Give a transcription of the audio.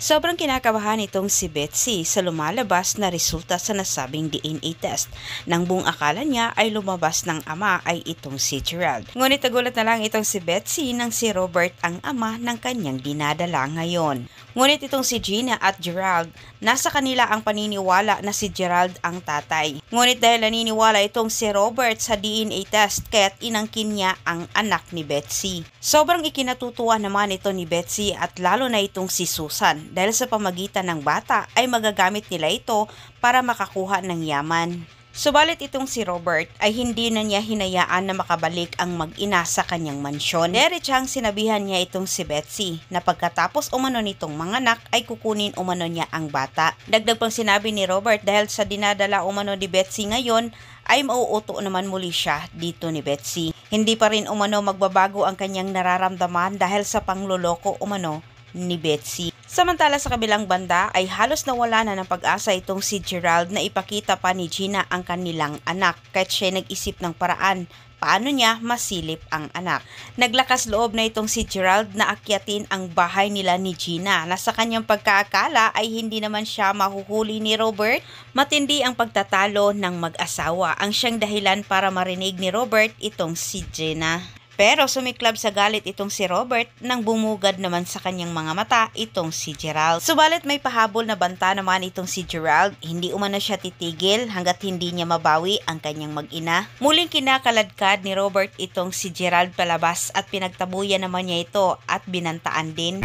Sobrang kinakabahan itong si Betsy sa lumalabas na resulta sa nasabing DNA test. Nang buong akala niya ay lumabas ng ama ay itong si Gerald. Ngunit nagulat na lang itong si Betsy nang si Robert ang ama ng kanyang dinadala ngayon. Ngunit itong si Gina at Gerald, nasa kanila ang paniniwala na si Gerald ang tatay. Ngunit dahil naniniwala itong si Robert sa DNA test kaya't inangkin niya ang anak ni Betsy. Sobrang ikinatutuwa naman ito ni Betsy at lalo na itong si Susan dahil sa pamagitan ng bata ay magagamit nila ito para makakuha ng yaman. Subalit itong si Robert ay hindi na niya hinayaan na makabalik ang mag-ina sa kanyang mansyon. Diretsang sinabihan niya itong si Betsy na pagkatapos umano nitong manganak ay kukunin umano niya ang bata. Dagdag pang sinabi ni Robert dahil sa dinadala umano ni Betsy ngayon ay mauuto naman muli siya dito ni Betsy. Hindi pa rin umano magbabago ang kanyang nararamdaman dahil sa pangloloko umano ni Betsy. Samantala sa kabilang banda ay halos nawala na ng pag-asa itong si Gerald na ipakita pa ni Gina ang kanilang anak kahit siya nag-isip ng paraan paano niya masilip ang anak. Naglakas loob na itong si Gerald na akyatin ang bahay nila ni Gina na sa kanyang pagkaakala ay hindi naman siya mahuhuli ni Robert. Matindi ang pagtatalo ng mag-asawa ang siyang dahilan para marinig ni Robert itong si Gina. Pero sumiklab sa galit itong si Robert nang bumugad naman sa kanyang mga mata itong si Gerald. Subalit may pahabol na banta naman itong si Gerald, hindi umano siya titigil hanggat hindi niya mabawi ang kanyang mag-ina. Muling kinakaladkad ni Robert itong si Gerald palabas at pinagtabuyan naman niya ito at binantaan din.